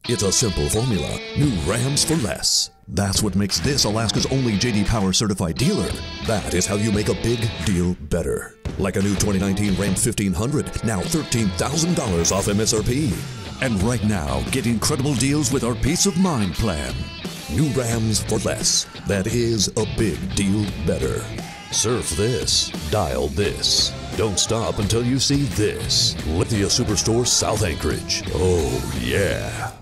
It's a simple formula. New Rams for less. That's what makes this Alaska's only J.D. Power certified dealer. That is how you make a big deal better. Like a new 2019 Ram 1500, now $13,000 off MSRP. And right now, get incredible deals with our Peace of Mind plan. New Rams for less. That is a big deal better. Surf this. Dial this. Don't stop until you see this. Lithia Superstore South Anchorage. Oh, yeah.